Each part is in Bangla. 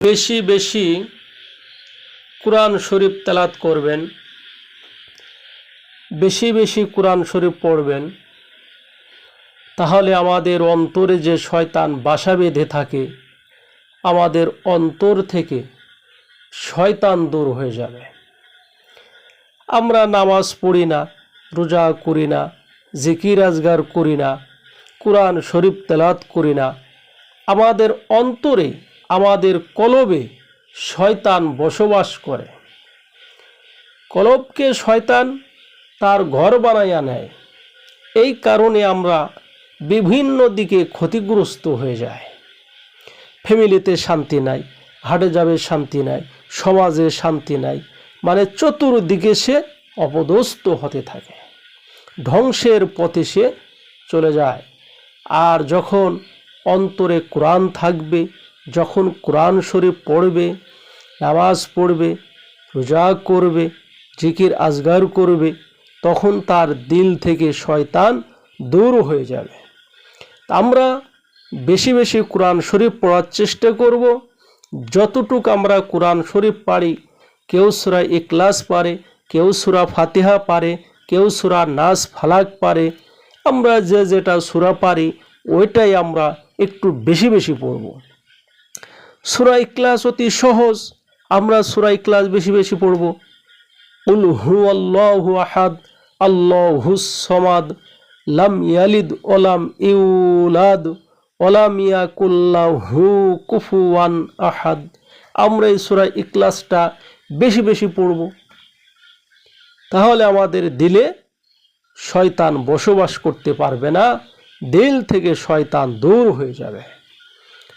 বেশি বেশি কোরআন শরীফ তেলাওয়াত করবেন, বেশি বেশি কোরআন শরীফ পড়বেন। তাহলে আমাদের অন্তরে যে শয়তান বাসা বেঁধে থাকে, আমাদের অন্তর থেকে শয়তান দূর হয়ে যাবে। আমরা নামাজ পড়ি না, রোজা করি না, জিকির আজগার করি না, কোরআন শরীফ তেলাওয়াত করি না। আমাদের অন্তরে, আমাদের কলবে শয়তান বসবাস করে। কলবকে শয়তান তার ঘর বানাইয়া নেয়। এই কারণে আমরা বিভিন্ন দিকে ক্ষতিগ্রস্ত হয়ে যায়। ফ্যামিলিতে শান্তি নাই, হাটে যাবে শান্তি নাই, সমাজে শান্তি নাই, মানে চতুর্দিকে সে অপদস্থ হতে থাকে, ধ্বংসের পথে সে চলে যায়। আর যখন অন্তরে কোরআন থাকবে, যখন কোরআন শরীফ পড়বে, নামাজ পড়বে, রোজা করবে, জিকির আজগার করবে, তখন তার দিল থেকে শয়তান দূর হয়ে যাবে। আমরা বেশি বেশি কোরআন শরীফ পড়ার চেষ্টা করব। যতটুকু আমরা কোরআন শরীফ পারি, কেউ সূরা ইখলাস পারে, কেউ সূরা ফাতিহা পারে, কেউ সূরা নাস ফালাক পারে। আমরা যে যেটা সূরা পারি ওইটাই আমরা একটু বেশি বেশি পড়ব। সূরা ইখলাস অতি সহজ, আমরা সূরা ইখলাস বেশি বেশি পড়ব। কুল হুয়াল্লাহু আহাদ আল্লাহুস সামাদ লাম ইয়ালিদ ওয়ালাম ইউলাদ ওয়ালাম ইয়াকুল লাহু কুফুয়ান আহাদ। আমরা এই সূরা ইখলাসটা বেশি বেশি পড়ব। তাহলে আমাদের দিলে শয়তান বসবাস করতে পারবে না, দিল থেকে শয়তান দূর হয়ে যাবে।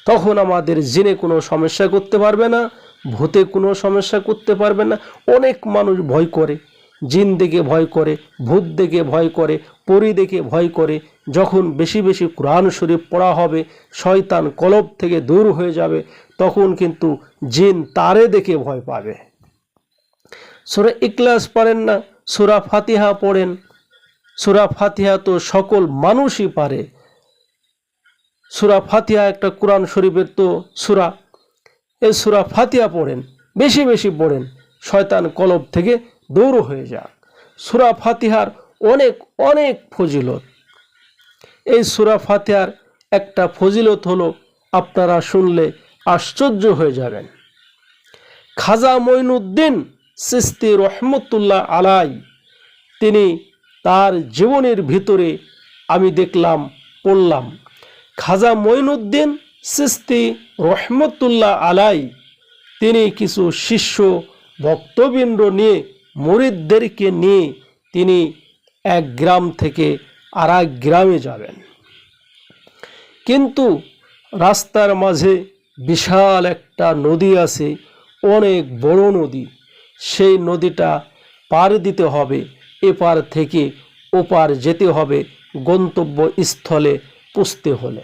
তখন আমাদের জিনে কোনো সমস্যা করতে পারবে না, ভূতে কোনো সমস্যা করতে পারবে না। অনেক মানুষ ভয় করে, জিন দেখে ভয় করে, ভূত দেখে ভয় করে, পরী দেখে ভয় করে। যখন বেশি বেশি কোরআন শরীফ পড়া হবে, শয়তান কলব থেকে দূর হয়ে যাবে, তখন কিন্তু জিন তারে দেখে ভয় পাবে। সূরা ইখলাস পারেন না, সূরা ফাতিহা পড়েন। সূরা ফাতিহা তো সকল মানুষই পারে। সূরা ফাতিহা একটা কোরআন শরীফের তো সূরা। এই সূরা ফাতিহা পড়েন, বেশি বেশি পড়েন, শয়তান কলব থেকে দূর হয়ে যাক। সূরা ফাতিহার অনেক অনেক ফজিলত। এই সূরা ফাতিহার একটা ফজিলত হলো, আপনারা শুনলে আশ্চর্য হয়ে যাবেন। খাজা মঈনুদ্দিন চিশতি রহমতুল্লাহ আলাই, তিনি তার জীবনের ভিতরে আমি দেখলাম, পড়লাম, খাজা মঈনুদ্দিন চিশতি রহমতুল্লাহ আলাই তিনি কিছু শিষ্য ভক্তবৃন্দ নিয়ে, মুরিদদেরকে নিয়ে তিনি এক গ্রাম থেকে আর এক গ্রামে যাবেন। কিন্তু রাস্তার মাঝে বিশাল একটা নদী আছে, অনেক বড় নদী। সেই নদীটা পার দিতে হবে, এপার থেকে ওপার যেতে হবে গন্তব্যস্থলে পৌঁছতে হলে।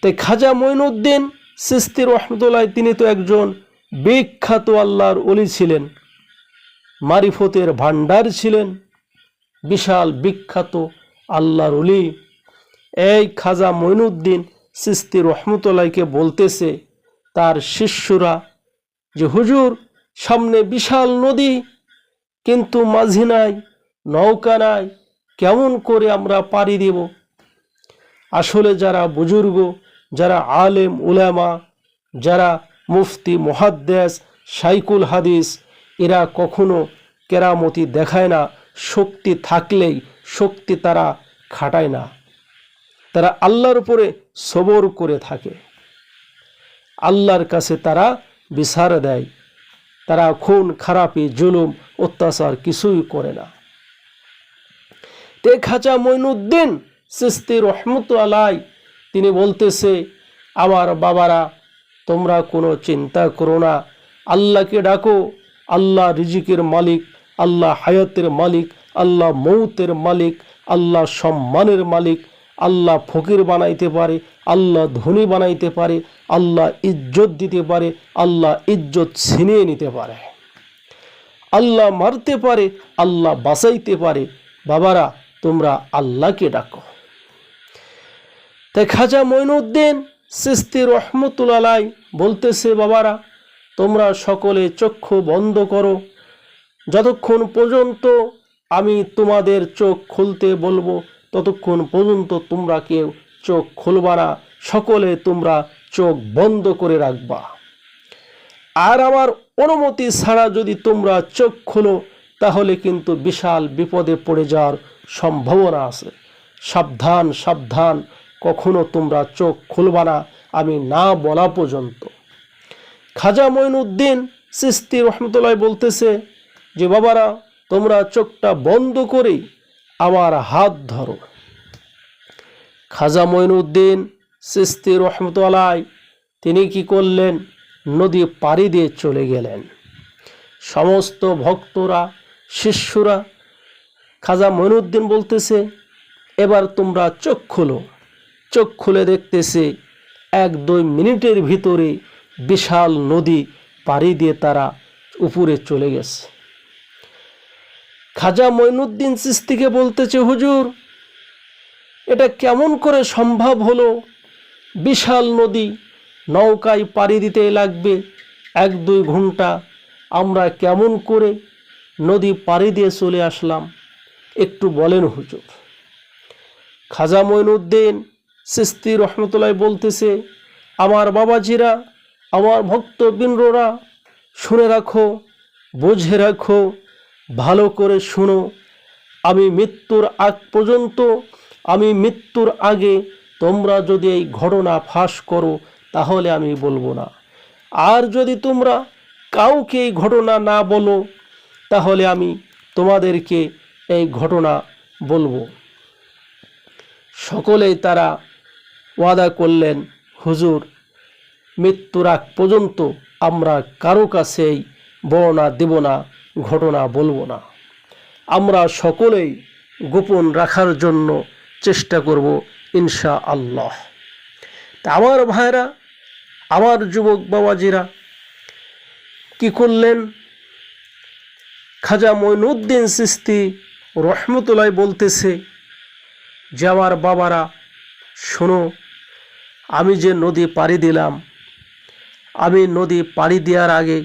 তাই খাজা মঈনুদ্দিন চিশতি রহমতুল্লাহ তিনি তো একজন বিখ্যাত আল্লাহর ওলি ছিলেন, মারিফতের ভান্ডার ছিলেন, বিশাল বিখ্যাত আল্লাহর ওলি। এই খাজা মঈনুদ্দিন চিশতি রহমতুল্লাহকে বলতেছে তার শিষ্যরা যে, হুজুর সামনে বিশাল নদী, কিন্তু মাঝি নাই, নৌকা নাই, কেমন করে আমরা পাড়ি দেব? আসলে যারা বুজুর্গ, যারা আলেম উলামা, যারা মুফতি মুহাদ্দিস শাইখুল হাদিস, এরা কখনো কেরামতি দেখায় না। শক্তি থাকলেই শক্তি তারা খাটায় না, তারা আল্লাহর উপরে সবর করে থাকে, আল্লাহর কাছে তারা বিচার দেয়। তারা খুন খারাপি জুলুম অত্যাচার কিছুই করে না। তে খাজা মঈনুদ্দিন চিশতি রহমতুল্লাহ তিনি বলতেছে, আমার বাবারা, তোমরা কোনো চিন্তা করো না, আল্লাহকে ডাকো। আল্লাহ রিজিকের মালিক, আল্লাহ হায়াতের মালিক, আল্লাহ মৌতের মালিক, আল্লাহ সম্মানের মালিক। আল্লাহ ফকির বানাইতে পারে, আল্লাহ ধনী বানাইতে পারে, আল্লাহ ইজ্জত দিতে পারে, আল্লাহ ইজ্জত ছিনিয়ে নিতে পারে, আল্লাহ মারতে পারে, আল্লাহ বাঁচাইতে পারে। বাবারা, তোমরা আল্লাহকে ডাকো। তাই খাজা মঈনুদ্দিন সিস্তি রহমতুল্লাহ আলাই বলতেছে, বাবারা তোমরা সকলে চক্ষু বন্ধ করো, যতক্ষণ পর্যন্ত আমি তোমাদের চোখ খুলতে বলবো ততক্ষণ পর্যন্ত তোমরা কেউ চোখ খুলবা না, সকলে তোমরা চোখ বন্ধ করে রাখবা। আর আমার অনুমতি ছাড়া যদি তোমরা চোখ খোলো তাহলে কিন্তু বিশাল বিপদে পড়ে যাওয়ার সম্ভাবনা আছে। সাবধান সাবধান, কখনো তোমরা চোখ খুলবা না আমি না বলা পর্যন্ত। খাজা মঈনুদ্দিন চিশতি রহমতুল্লাহ বলতেছে যে, বাবারা তোমরা চোখটা বন্ধ করে আমার হাত ধরো। খাজা মঈনুদ্দিন চিশতি রহমতুল্লাহ তিনি কি করলেন, নদী পাড়ি দিয়ে চলে গেলেন। সমস্ত ভক্তরা শিষ্যরা খাজা মঈনুদ্দিন বলতেছে, এবার তোমরা চোখ খোলো। চোখ খুলে দেখতেছে 1-2 মিনিটের ভিতরে বিশাল নদী পাড়ি দিয়ে তারা উপরে চলে গেছে। খাজা মঈনুদ্দিন চিশতিকে বলতেছে, হুজুর এটা কেমন করে সম্ভব হলো? বিশাল নদী, নৌকায় পাড়ি দিতে লাগবে 1-2 ঘন্টা, আমরা কেমন করে নদী পাড়ি দিয়ে চলে আসলাম, একটু বলেন হুজুর। খাজা মঈনুদ্দিন চিশতি রহমতুল্লাহ বলতেছে, আমার বাবাজিরা, আমার ভক্তবৃন্দরা শুনে রাখো, বুঝে রাখো, ভালো করে শুনো। আমি মৃত্যুর আগ পর্যন্ত, আমি মৃত্যুর আগে তোমরা যদি এই ঘটনা ফাঁস করো তাহলে আমি বলবো না, আর যদি তোমরা কাউকে এই ঘটনা না বলো তাহলে আমি তোমাদেরকে এই ঘটনা বলবো। সকলেই তারা ওয়াদা করলেন, হুজুর মৃত্যুর আগ পর্যন্ত আমরা কারো কাছেই বর্ণনা দেব না, ঘটনা বলবো না, আমরা সকলেই গোপন রাখার জন্য চেষ্টা করব ইনশাআল্লাহ। তা আমার ভাইরা, আমার যুবক বাবাজিরা কি করলেন, খাজা মঈনুদ্দিন চিশতি রহমতুল্লাহ বলতেছে যে, আমার বাবারা শোনো, আমি যে নদী পাড়ি দিলাম, আমি নদী পাড়ি দেওয়ার আগে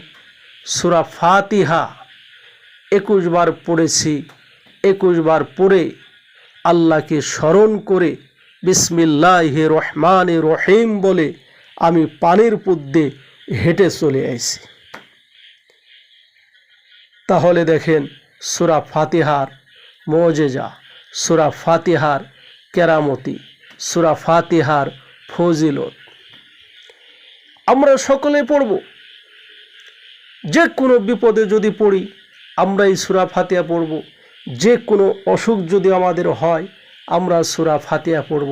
সূরা ফাতিহা 21 বার পড়েছি। 21 বার পড়ে আল্লাহকে স্মরণ করে বিসমিল্লাহির রহমানির রহিম বলে আমি পানির মধ্যে হেঁটে চলে আসি। তাহলে দেখেন সূরা ফাতিহার মুজিজা, সূরা ফাতিহার কেরামতি, সূরা ফাতিহার ফজিলত আমরা সকলে পড়ব। যে কোনো বিপদে যদি পড়ি আমরা এই সূরা ফাতিহা পড়ব। যে কোনো অসুখ যদি আমাদের হয় আমরা সূরা ফাতিহা পড়ব।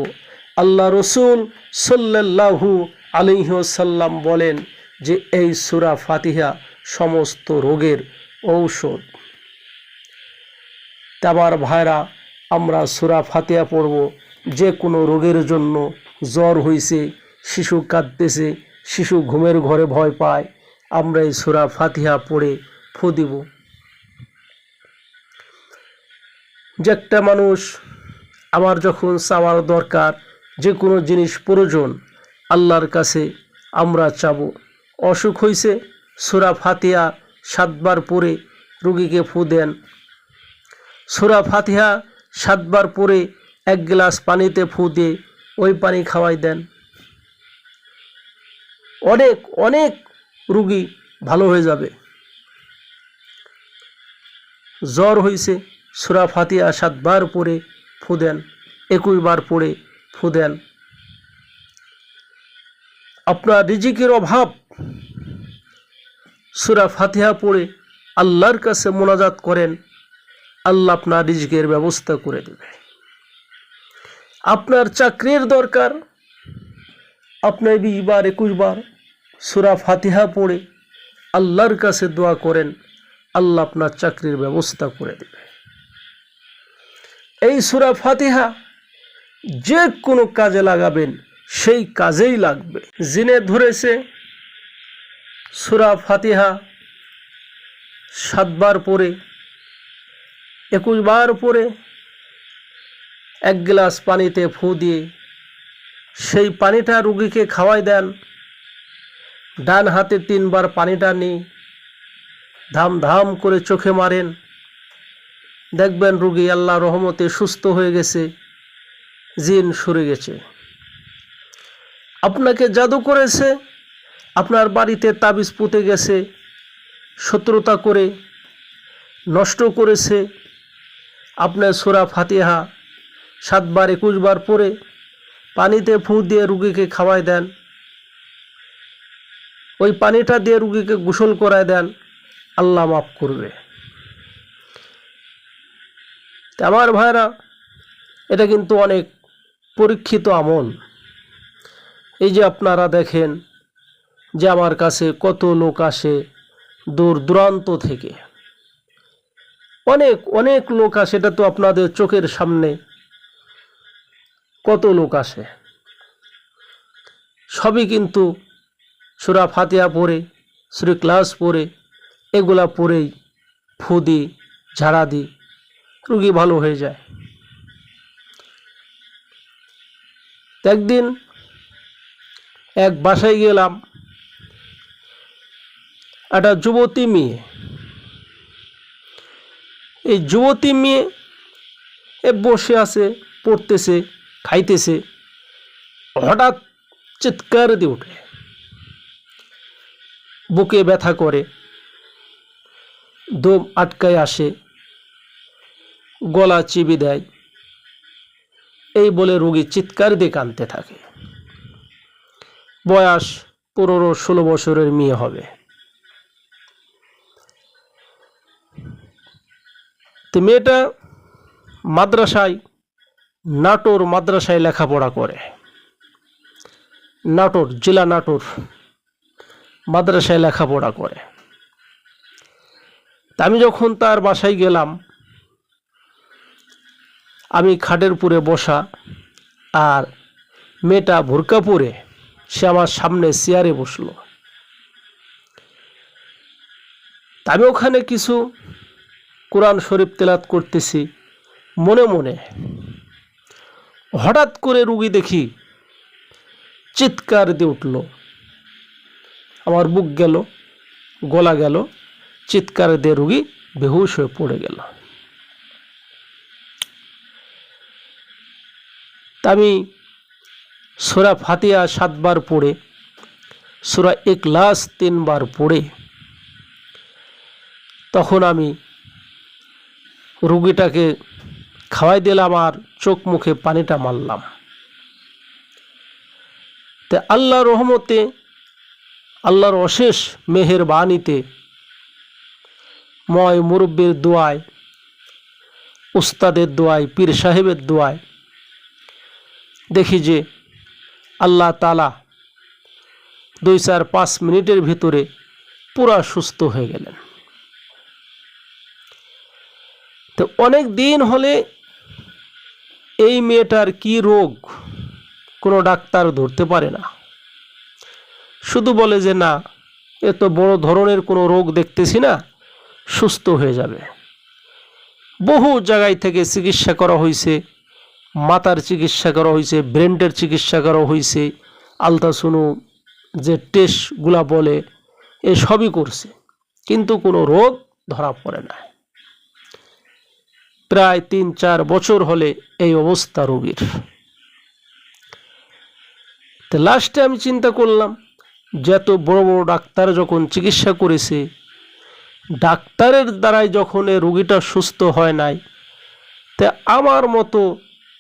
আল্লাহ রসুল সাল্লাল্লাহু আলাইহি ওয়াসাল্লাম বলেন যে এই সূরা ফাতিহা সমস্ত রোগের ঔষধ। আমার ভাইরা, আমরা সূরা ফাতিহা পড়ব। যে কোনো রোগের জন্য, জ্বর হয়েছে, শিশু কাঁদতেছে, শিশু ঘুমের ঘরে ভয় পায়, আমরা এই সূরা ফাতিহা পড়ে ফু দিব। যে একটা মানুষ, আমার যখন চাওয়ার দরকার, যে কোনো জিনিস প্রয়োজন, আল্লাহর কাছে আমরা চাবো। অসুখ হয়েছে, সূরা ফাতিহা 7 বার পড়ে রোগীকে ফু দেন। সূরা ফাতিহা 7 বার পড়ে 1 গ্লাস পানিতে ফু দিয়ে ওই পানি খাওয়াই দেন। অনেক অনেক রোগী ভালো হয়ে যাবে। জ্বর হয়েছে, সূরা ফাতিহা 7 বার পড়ে ফু দেন, 21 বার পড়ে ফু দেন। আপনার রিজিকের অভাব, সূরা ফাতিহা পড়ে আল্লাহর কাছে মোনাজাত করেন, আল্লাহ আপনার রিজিকের ব্যবস্থা করে দেবে। আপনার চাকরির দরকার, আপনি 20 বার 21 বার সূরা ফাতিহা পড়ে আল্লাহর কাছে দোয়া করেন, আল্লাহ আপনার চাকরির ব্যবস্থা করে দেবে। এই সূরা ফাতিহা যে কোনো কাজে লাগাবেন, সেই কাজেই লাগবে। জিনে ধরেছে, সূরা ফাতিহা 7 বার পড়ে 21 বার পড়ে 1 গ্লাস পানিতে ফু দিয়ে সেই পানিটা রুগীকে খাওয়াই দেন। ডান হাতে 3 বার পানিটা নিয়ে ধাম ধাম করে চোখে মারেন, দেখবেন রুগী আল্লাহ রহমতে সুস্থ হয়ে গেছে, জিন সরে গেছে। আপনাকে জাদু করেছে, আপনার বাড়িতে তাবিজ পুঁতে গেছে, শত্রুতা করে নষ্ট করেছে, আপনার সূরা ফাতিহা 7 বার 21 বার পড়ে পানিতে ফুঁ দিয়ে রুগীকে খাওয়াই দেন, ওই পানিটা দিয়ে রুগীকে গোসল করায় দেন, আল্লাহ মাফ করবে। আমার ভাইরা, এটা কিন্তু অনেক পরীক্ষিত আমল। এই যে আপনারা দেখেন যে আমার কাছে কত লোক আসে দূর দূরান্ত থেকে, অনেক অনেক লোক আসে, এটা তো আপনাদের চোখের সামনে কত লোক আসে। সবই কিন্তু সূরা ফাতিহা পড়ে, সূরা ইখলাস পড়ে, এগুলা পড়েই ফু দিই, ঝাড়া দিই, রুগী ভালো হয়ে যায়। একদিন এক বাসায় গেলাম, একটা যুবতী মেয়ে, এই যুবতী মেয়ে বসে আছে, পড়তেছে, খাইতেছে, হঠাৎ চিৎকার দিয়ে ওঠে, বুকে ব্যথা করে, দম আটকায় আসে, গলা চিবি দেয়, এই বলে রোগী চিৎকার দিয়ে কাঁদতে থাকে। বয়স 15-16 বছরের মেয়ে হবে। তো মেয়েটা মাদ্রাসায়, নাটোর মাদ্রাসায় লেখাপড়া করে, নাটোর জেলা, নাটোর মাদ্রাসায় লেখাপড়া করে। আমি যখন তার বাসায় গেলাম, আমি খাটের উপরে বসা, আর মেয়েটা বোরকা পরে সে আমার সামনে চেয়ারে বসলো। আমি ওখানে কিছু কোরআন শরীফ তেলাওয়াত করতেছি মনে মনে। হঠাৎ করে রুগী দেখি চিৎকার দিয়ে উঠল, আমার বুক গেল, গলা গেল, চিৎকার দিয়ে রুগী বেহুশ হয়ে পড়ে গেল। আমি সূরা ফাতিহা 7 বার পড়ে, সূরা ইখলাস 3 বার পড়ে, তখন আমি রুগীটাকে খাওয়াই দিলাম আর চোখ মুখে পানিটা মারলাম। তে আল্লাহর রহমতে, আল্লাহর অশেষ মেহেরবানিতে, ময় মুরব্বির দোয়ায়, উস্তাদের দোয়ায়, পীর সাহেবের দোয়ায় দেখি যে আল্লাহ তাআলা 2-4-5 মিনিটের ভিতরে পুরা সুস্থ হয়ে গেলেন। তো অনেক দিন হলে এই মেয়েটার কি রোগ কোনো ডাক্তার ধরতে পারে না, শুধু বলে যে না, এত বড় ধরনের কোনো রোগ দেখতেছি না, সুস্থ হয়ে যাবে। বহু জায়গায় থেকে চিকিৎসা করা হয়েছে, মাথার চিকিৎসা করা হয়েছে, ব্রেনের চিকিৎসা করা হয়েছে, আলট্রাসাউন্ড যে টেস্টগুলা বলে এসবই করছে, কিন্তু কোনো রোগ ধরা পড়ে না। প্রায় 3-4 বছর হলে এই অবস্থা রোগীর। তো লাস্টে আমি চিন্তা করলাম, যত বড় বড় ডাক্তার যখন চিকিৎসা করেছে, ডাক্তারের দ্বারাই যখন এই রোগীটা সুস্থ হয় নাই, তা আমার মতো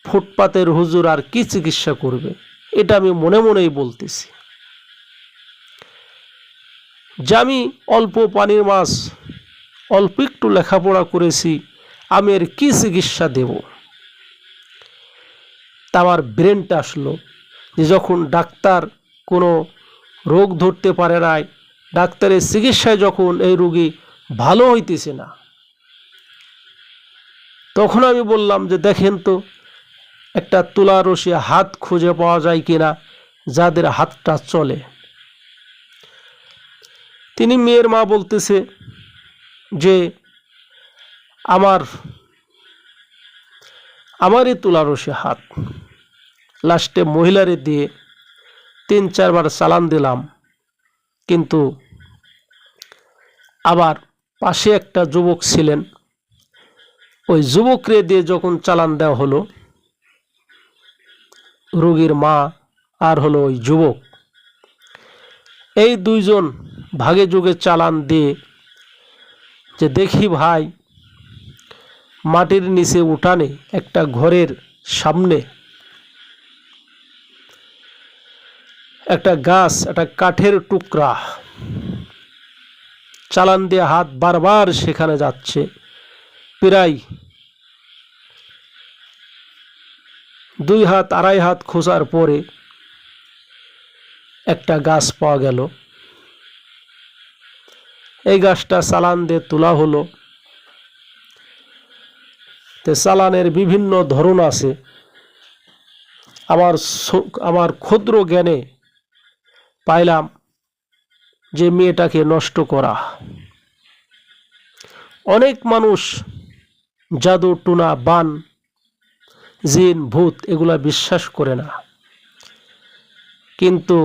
ফুটপাতের হুজুর আর কি চিকিৎসা করবে? এটা আমি মনে মনেই বলতেছি যে আমি অল্প পানির মাছ, অল্প একটু লেখাপড়া করেছি, আমি এর কি চিকিৎসা দেব? তা আমার ব্রেনটা আসলো যে যখন ডাক্তার কোনো রোগ ধরতে পারে নাই, ডাক্তারের চিকিৎসায় যখন এই রোগী ভালো হইতেছে না, তখন আমি বললাম যে দেখেন তো, একটা তুলা রশি হাত খুঁজে পাওয়া যায় কিনা যাদের হাতটা চলে। তিনি মেয়ের মা বলতেছে যে আমারই তুলা রশি হাত। লাস্টে মহিলারে দিয়ে 3-4 বার চালান দিলাম, কিন্তু আবার পাশে একটা যুবক ছিলেন, ওই যুবকরে দিয়ে যখন চালান দেওয়া হলো, রোগীর মা আর হলো ওই যুবক, এই দুইজন ভাগে যুগে চালান দিয়ে যে দেখি ভাই মাটির নিচে উঠানে একটা ঘরের সামনে একটা গাছ, একটা কাঠের টুকরা, চালান দিয়ে হাত বারবার সেখানে যাচ্ছে, প্রায় 2 হাত 2.5 হাত খোঁজার পরে একটা গাছ পাওয়া গেল। এই গাছটা চালান দিয়ে তোলা হলো। তো চালানের বিভিন্ন ধরন আছে। আমার ক্ষুদ্র জ্ঞানে পাইলাম যে মেয়েটাকে নষ্ট করা। অনেক মানুষ জাদু টুনা বান জিন ভূত এগুলা বিশ্বাস করে না, কিন্তু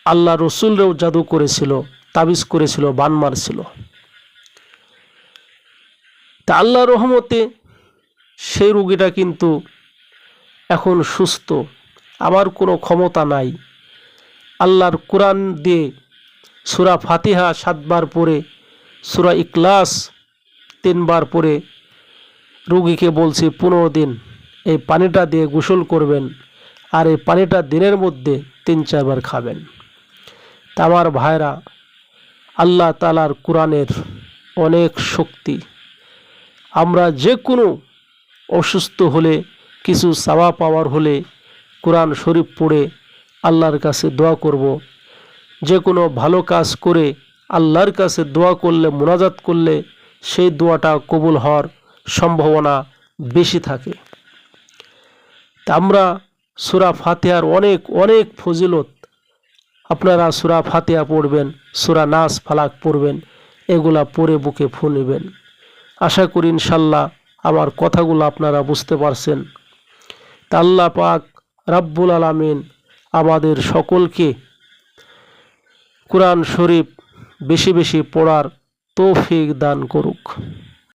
আল্লাহ রসুলরাও জাদু করেছিল, তাবিজ করেছিল, বান মারছিল। তা আল্লাহ রহমতে সেই রোগীটা কিন্তু এখন সুস্থ। আমার কোনো ক্ষমতা নাই। আল্লাহর কোরআন দিয়ে সূরা ফাতিহা 7 বার পড়ে, সূরা ইখলাস 3 বার পড়ে রোগীকে বলছি 15 দিন এই পানিটা দিয়ে গোসল করবেন, আর এই পানিটা দিনের মধ্যে 3-4 বার খাবেন। তা আমার ভাইরা, আল্লাহ তাআলার কোরআনের অনেক শক্তি। আমরা যে কোনো অসুস্থ হলে, কিছু চাওয়া পাওয়ার হলে কোরআন শরীফ পড়ে আল্লাহর কাছে দোয়া করব। যে কোনো ভালো কাজ করে আল্লাহর কাছে দোয়া করলে, মুনাজাত করলে সেই দোয়াটা কবুল হওয়ার সম্ভাবনা বেশি থাকে। তা আমরা সূরা ফাতিহার অনেক অনেক ফজিলত, আপনারা সূরা ফাতিহা পড়বেন, সূরা নাস ফালাক পড়বেন, এগুলা পড়ে বুকে ফু নেবেন। আশা করি ইনশাল্লাহ আমার কথাগুলো আপনারা বুঝতে পারছেন। তা আল্লাহ পাক রাব্বুল আলামিন আমাদের সকলকে কোরআন শরীফ বেশি বেশি পড়ার তৌফিক দান করুক।